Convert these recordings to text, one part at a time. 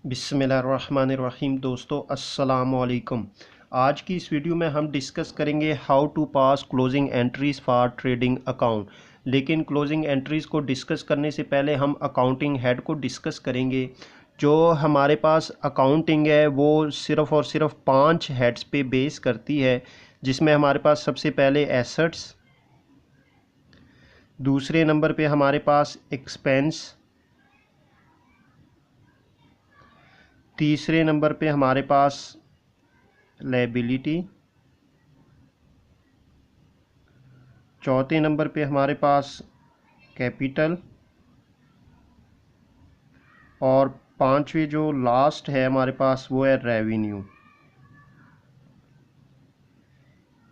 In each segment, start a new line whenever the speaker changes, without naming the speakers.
बिस्मिल्लाहिर्रहमानिर्रहीम। दोस्तों अस्सलाम वालेकुम। आज की इस वीडियो में हम डिस्कस करेंगे how to pass closing entries for trading account. लेकिन क्लोजिंग एंट्रीज़ को डिस्कस करने से पहले हम अकाउंटिंग हेड को डिस्कस करेंगे। जो हमारे पास अकाउंटिंग है वो सिर्फ़ और सिर्फ 5 हेड्स पे बेस करती है, जिसमें हमारे पास सबसे पहले एसेट्स, दूसरे नंबर पे हमारे पास एक्सपेंस, तीसरे नंबर पे हमारे पास लायबिलिटी, चौथे नंबर पे हमारे पास कैपिटल, और पांचवे जो लास्ट है हमारे पास वो है रेवेन्यू।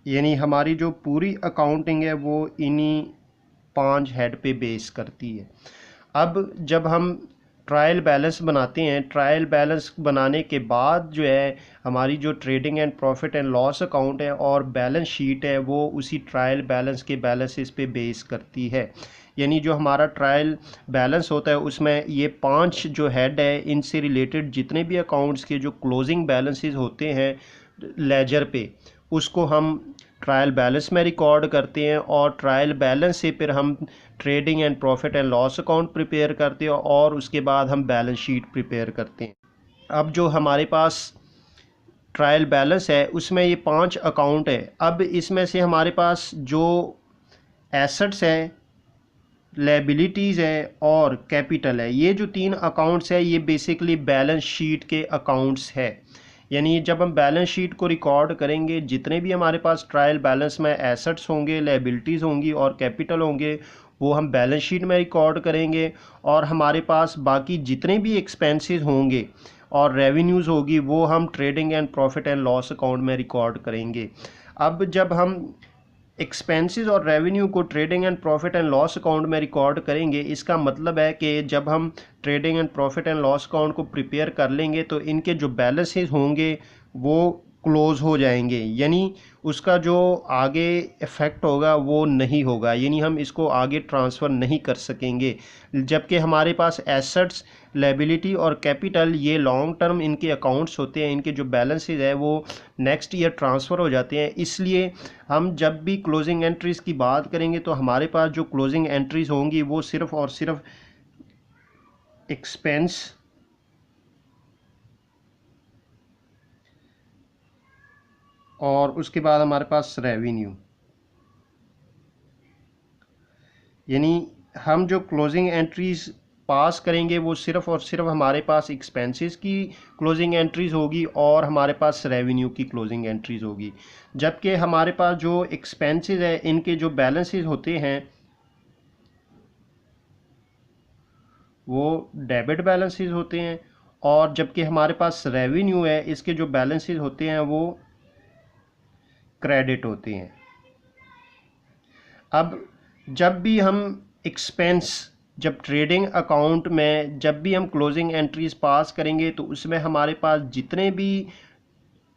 यानी हमारी जो पूरी अकाउंटिंग है वो इन्हीं 5 हेड पे बेस करती है। अब जब हम ट्रायल बैलेंस बनाते हैं, ट्रायल बैलेंस बनाने के बाद जो है हमारी जो trading and profit and loss account है और बैलेंस शीट है वो उसी ट्रायल बैलेंस के बैलेंसेस पे बेस करती है। यानी जो हमारा ट्रायल बैलेंस होता है उसमें ये 5 जो हेड है इनसे रिलेटेड जितने भी अकाउंट्स के जो क्लोजिंग बैलेंसेस होते हैं लेजर पे, उसको हम ट्रायल बैलेंस में रिकॉर्ड करते हैं और ट्रायल बैलेंस से फिर हम trading and profit and loss account prepare करते हैं और उसके बाद हम बैलेंस शीट प्रिपेयर करते हैं। अब जो हमारे पास ट्रायल बैलेंस है उसमें ये 5 अकाउंट है। अब इसमें से हमारे पास जो एसेट्स हैं, लायबिलिटीज़ है और कैपिटल है, ये जो 3 अकाउंट्स है ये बेसिकली बैलेंस शीट के अकाउंट्स है। यानी जब हम बैलेंस शीट को रिकॉर्ड करेंगे, जितने भी हमारे पास ट्रायल बैलेंस में एसेट्स होंगे, लायबिलिटीज़ होंगी और कैपिटल होंगे, वो हम बैलेंस शीट में रिकॉर्ड करेंगे। और हमारे पास बाकी जितने भी एक्सपेंसेस होंगे और रेवेन्यूज़ होगी वो हम trading and profit and loss account में रिकॉर्ड करेंगे। अब जब हम एक्सपेंसेस और रेवेन्यू को trading and profit and loss account में रिकॉर्ड करेंगे, इसका मतलब है कि जब हम trading and profit and loss account को प्रिपेयर कर लेंगे तो इनके जो बैलेंसेस होंगे वो क्लोज हो जाएंगे। यानी उसका जो आगे इफ़ेक्ट होगा वो नहीं होगा, यानी हम इसको आगे ट्रांसफ़र नहीं कर सकेंगे। जबकि हमारे पास एसेट्स, लायबिलिटी और कैपिटल ये लॉन्ग टर्म इनके अकाउंट्स होते हैं, इनके जो बैलेंसेस है वो नेक्स्ट ईयर ट्रांसफ़र हो जाते हैं। इसलिए हम जब भी क्लोजिंग एंट्रीज़ की बात करेंगे तो हमारे पास जो क्लोजिंग एंट्रीज़ होंगी वो सिर्फ़ और सिर्फ एक्सपेंस, और उसके बाद हमारे पास रेवेन्यू। यानी हम जो क्लोजिंग एंट्रीज़ पास करेंगे वो सिर्फ़ और सिर्फ हमारे पास एक्सपेंसेस की क्लोजिंग एंट्रीज़ होगी और हमारे पास रेवेन्यू की क्लोजिंग एंट्रीज़ होगी। जबकि हमारे पास जो एक्सपेंसेस है इनके जो बैलेंसेस होते हैं वो डेबिट बैलेंसेस होते हैं, और जबकि हमारे पास रेवेन्यू है इसके जो बैलेंसेस होते हैं वो क्रेडिट होते हैं। अब जब भी हम एक्सपेंस, जब ट्रेडिंग अकाउंट में जब भी हम क्लोजिंग एंट्रीज पास करेंगे तो उसमें हमारे पास जितने भी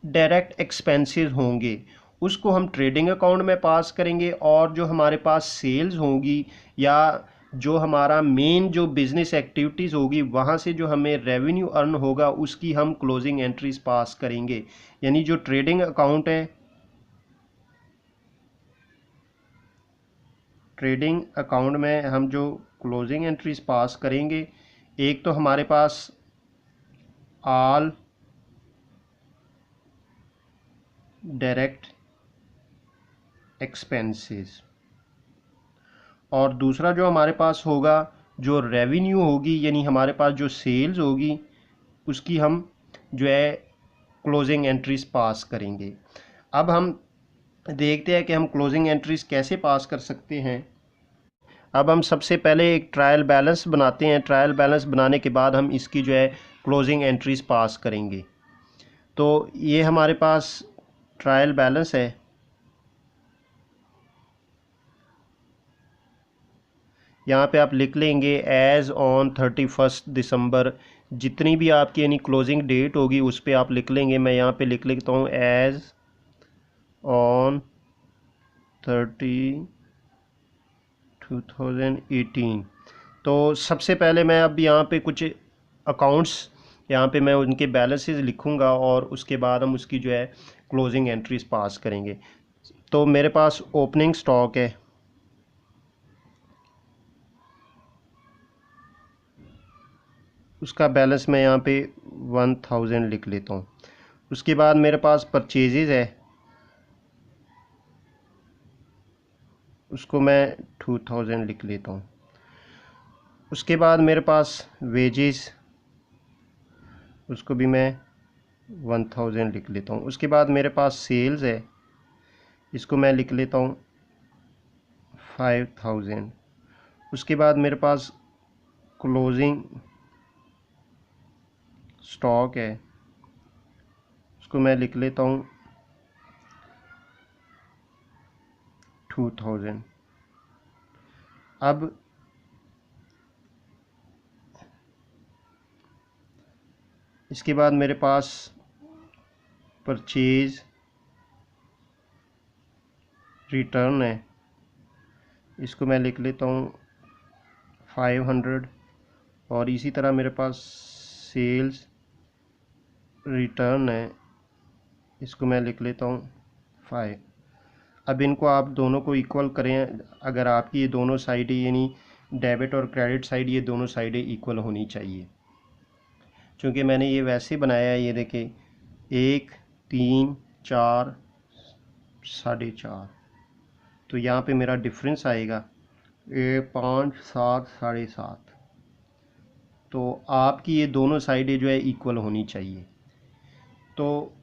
डायरेक्ट एक्सपेंसेस होंगे उसको हम ट्रेडिंग अकाउंट में पास करेंगे, और जो हमारे पास सेल्स होंगी या जो हमारा मेन जो बिज़नेस एक्टिविटीज़ होगी वहाँ से जो हमें रेवेन्यू अर्न होगा उसकी हम क्लोजिंग एंट्रीज पास करेंगे। यानी जो ट्रेडिंग अकाउंट है, ट्रेडिंग अकाउंट में हम जो क्लोजिंग एंट्रीज पास करेंगे, एक तो हमारे पास ऑल डायरेक्ट एक्सपेंसेस, और दूसरा जो हमारे पास होगा जो रेवेन्यू होगी, यानी हमारे पास जो सेल्स होगी उसकी हम जो है क्लोजिंग एंट्रीज पास करेंगे। अब हम देखते हैं कि हम क्लोजिंग एंट्रीज कैसे पास कर सकते हैं। अब हम सबसे पहले एक ट्रायल बैलेंस बनाते हैं। ट्रायल बैलेंस बनाने के बाद हम इसकी जो है क्लोजिंग एंट्रीज पास करेंगे। तो ये हमारे पास ट्रायल बैलेंस है। यहाँ पे आप लिख लेंगे एज़ ऑन 31 दिसंबर, जितनी भी आपकी यानी क्लोजिंग डेट होगी उस पर आप लिख लेंगे। मैं यहाँ पे लिख लेता हूँ एज़ ऑन 30/2018। तो सबसे पहले मैं अब यहाँ पे कुछ अकाउंट्स यहाँ पे मैं उनके बैलेंसेस लिखूँगा और उसके बाद हम उसकी जो है क्लोजिंग एंट्रीज पास करेंगे। तो मेरे पास ओपनिंग स्टॉक है, उसका बैलेंस मैं यहाँ पे 1000 लिख लेता हूँ। उसके बाद मेरे पास परचेजेज है, उसको मैं 2000 लिख लेता हूँ। उसके बाद मेरे पास वेजेस, उसको भी मैं 1000 लिख लेता हूँ। उसके बाद मेरे पास सेल्स है, इसको मैं लिख लेता हूँ 5000। उसके बाद मेरे पास क्लोजिंग स्टॉक है, उसको मैं लिख लेता हूँ 2000। अब इसके बाद मेरे पास परचेज रिटर्न है, इसको मैं लिख लेता हूँ 500। और इसी तरह मेरे पास सेल्स रिटर्न है, इसको मैं लिख लेता हूँ 5। अब इनको आप दोनों को इक्वल करें, अगर आपकी ये दोनों साइडें यानी डेबिट और क्रेडिट साइड ये दोनों साइडें इक्वल होनी चाहिए। क्योंकि मैंने ये वैसे बनाया है, ये देखें 1 3 4 4.5, तो यहाँ पे मेरा डिफरेंस आएगा 5 7 7.5। तो आपकी ये दोनों साइडें जो है इक्वल होनी चाहिए। तो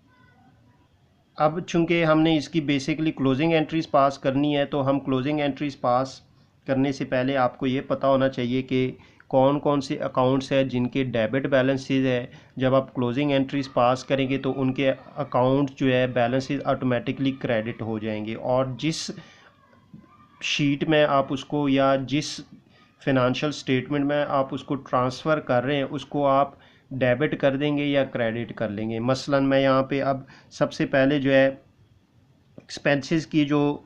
अब चूंकि हमने इसकी बेसिकली क्लोजिंग एंट्रीज पास करनी है, तो हम क्लोजिंग एंट्रीज पास करने से पहले आपको ये पता होना चाहिए कि कौन कौन से अकाउंट्स हैं जिनके डेबिट बैलेंसेस है। जब आप क्लोजिंग एंट्रीज पास करेंगे तो उनके अकाउंट जो है बैलेंसेस ऑटोमेटिकली क्रेडिट हो जाएंगे, और जिस शीट में आप उसको या जिस फिनंशियल स्टेटमेंट में आप उसको ट्रांसफ़र कर रहे हैं उसको आप डेबिट कर देंगे या क्रेडिट कर लेंगे। मसलन मैं यहाँ पे अब सबसे पहले जो है एक्सपेंसेस की जो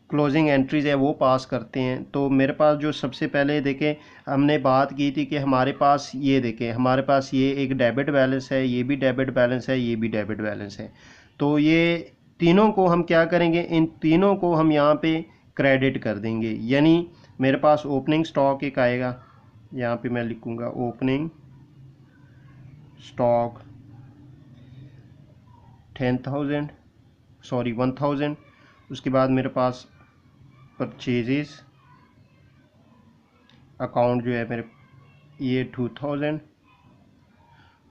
क्लोजिंग एंट्रीज है वो पास करते हैं। तो मेरे पास जो सबसे पहले देखें, हमने बात की थी कि हमारे पास ये देखें, हमारे पास ये एक डेबिट बैलेंस है, ये भी डेबिट बैलेंस है, ये भी डेबिट बैलेंस है। तो ये तीनों को हम क्या करेंगे, इन तीनों को हम यहाँ पे क्रेडिट कर देंगे। यानी मेरे पास ओपनिंग स्टॉक एक आएगा, यहाँ पे मैं लिखूँगा ओपनिंग स्टॉक 1000। उसके बाद मेरे पास परचेजेस अकाउंट जो है मेरे ये 2000।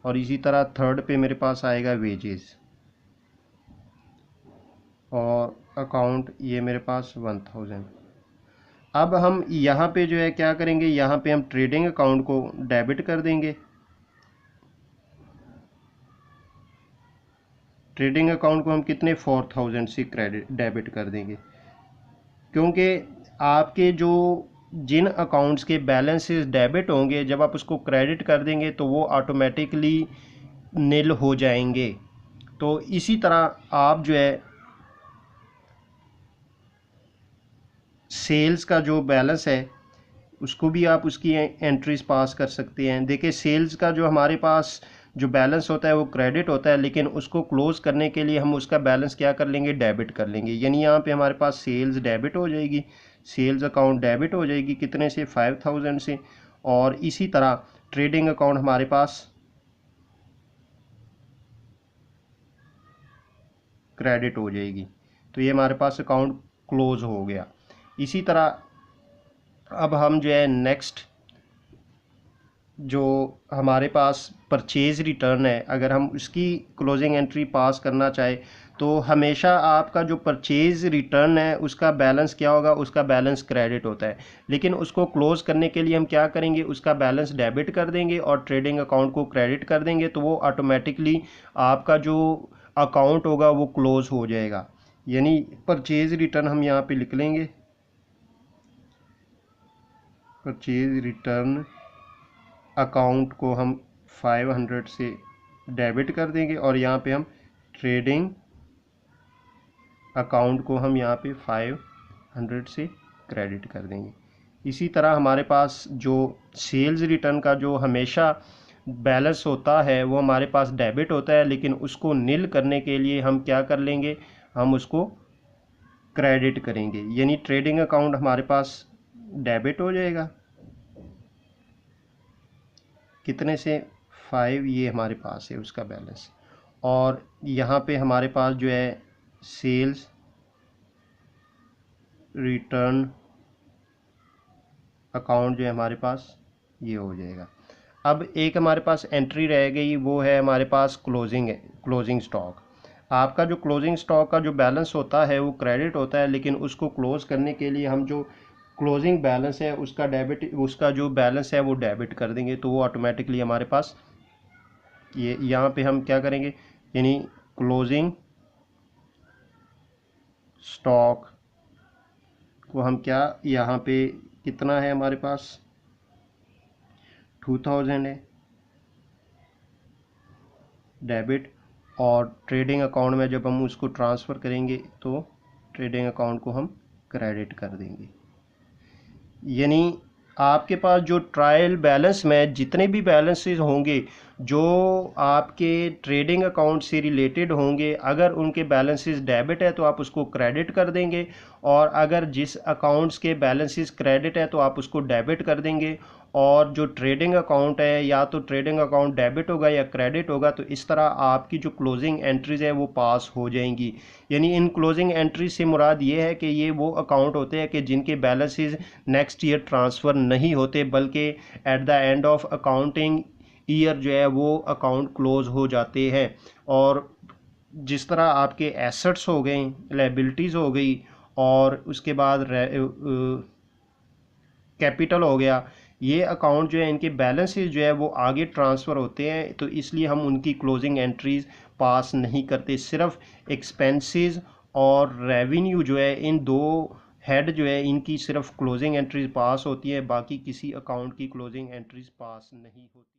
और इसी तरह थर्ड पे मेरे पास आएगा वेजेस और अकाउंट ये मेरे पास 1000। अब हम यहाँ पे जो है क्या करेंगे, यहाँ पे हम ट्रेडिंग अकाउंट को डेबिट कर देंगे। ट्रेडिंग अकाउंट को हम कितने 4000 से क्रेडिट डेबिट कर देंगे, क्योंकि आपके जो जिन अकाउंट्स के बैलेंसेस डेबिट होंगे जब आप उसको क्रेडिट कर देंगे तो वो ऑटोमेटिकली निल हो जाएंगे। तो इसी तरह आप जो है सेल्स का जो बैलेंस है उसको भी आप उसकी एंट्रीज पास कर सकते हैं। देखिए सेल्स का जो हमारे पास जो बैलेंस होता है वो क्रेडिट होता है, लेकिन उसको क्लोज करने के लिए हम उसका बैलेंस क्या कर लेंगे, डेबिट कर लेंगे। यानी यहाँ पे हमारे पास सेल्स डेबिट हो जाएगी, सेल्स अकाउंट डेबिट हो जाएगी कितने से 5000 से। और इसी तरह ट्रेडिंग अकाउंट हमारे पास क्रेडिट हो जाएगी। तो ये हमारे पास अकाउंट क्लोज हो गया। इसी तरह अब हम जो है नेक्स्ट जो हमारे पास परचेज़ रिटर्न है, अगर हम उसकी क्लोजिंग एंट्री पास करना चाहे तो हमेशा आपका जो परचेज़ रिटर्न है उसका बैलेंस क्या होगा, उसका बैलेंस क्रेडिट होता है। लेकिन उसको क्लोज़ करने के लिए हम क्या करेंगे, उसका बैलेंस डेबिट कर देंगे और ट्रेडिंग अकाउंट को क्रेडिट कर देंगे, तो वो ऑटोमेटिकली आपका जो अकाउंट होगा वो क्लोज़ हो जाएगा। यानी परचेज़ रिटर्न हम यहाँ पे लिख लेंगे, परचेज़ रिटर्न अकाउंट को हम 500 से डेबिट कर देंगे और यहाँ पे हम ट्रेडिंग अकाउंट को हम यहाँ पे 500 से क्रेडिट कर देंगे। इसी तरह हमारे पास जो सेल्स रिटर्न का जो हमेशा बैलेंस होता है वो हमारे पास डेबिट होता है, लेकिन उसको नील करने के लिए हम क्या कर लेंगे, हम उसको क्रेडिट करेंगे, यानी ट्रेडिंग अकाउंट हमारे पास डेबिट हो जाएगा। कितने से 5, ये हमारे पास है उसका बैलेंस। और यहाँ पे हमारे पास जो है सेल्स रिटर्न अकाउंट जो है हमारे पास ये हो जाएगा। अब एक हमारे पास एंट्री रह गई, वो है हमारे पास क्लोजिंग स्टॉक। आपका जो क्लोजिंग स्टॉक का जो बैलेंस होता है वो क्रेडिट होता है, लेकिन उसको क्लोज करने के लिए हम जो क्लोजिंग बैलेंस है उसका जो बैलेंस है वो डेबिट कर देंगे, तो वो ऑटोमेटिकली हमारे पास ये यहाँ पे हम क्या करेंगे, यानी क्लोजिंग स्टॉक को हम क्या, यहाँ पे कितना है हमारे पास 2000 है डेबिट, और ट्रेडिंग अकाउंट में जब हम उसको ट्रांसफ़र करेंगे तो ट्रेडिंग अकाउंट को हम क्रेडिट कर देंगे। यानी आपके पास जो ट्रायल बैलेंस में जितने भी बैलेंसेस होंगे जो आपके ट्रेडिंग अकाउंट से रिलेटेड होंगे, अगर उनके बैलेंसेस डेबिट है तो आप उसको क्रेडिट कर देंगे, और अगर जिस अकाउंट्स के बैलेंसेस क्रेडिट है तो आप उसको डेबिट कर देंगे। और जो ट्रेडिंग अकाउंट है या तो ट्रेडिंग अकाउंट डेबिट होगा या क्रेडिट होगा, तो इस तरह आपकी जो क्लोजिंग एंट्रीज है वो पास हो जाएंगी। यानी इन क्लोजिंग एंट्री से मुराद ये है कि ये वो अकाउंट होते हैं कि जिनके बैलेंसेस नेक्स्ट ईयर ट्रांसफ़र नहीं होते, बल्कि at the end of accounting year जो है वो अकाउंट क्लोज हो जाते हैं। और जिस तरह आपके एसेट्स हो गए, लायबिलिटीज़ हो गई, और उसके बाद कैपिटल हो गया, ये अकाउंट जो है इनके बैलेंसेस जो है वो आगे ट्रांसफ़र होते हैं, तो इसलिए हम उनकी क्लोजिंग एंट्रीज पास नहीं करते। सिर्फ एक्सपेंसेस और रेवेन्यू जो है, इन दो हेड जो है इनकी सिर्फ क्लोजिंग एंट्रीज पास होती है, बाकी किसी अकाउंट की क्लोजिंग एंट्रीज पास नहीं होती।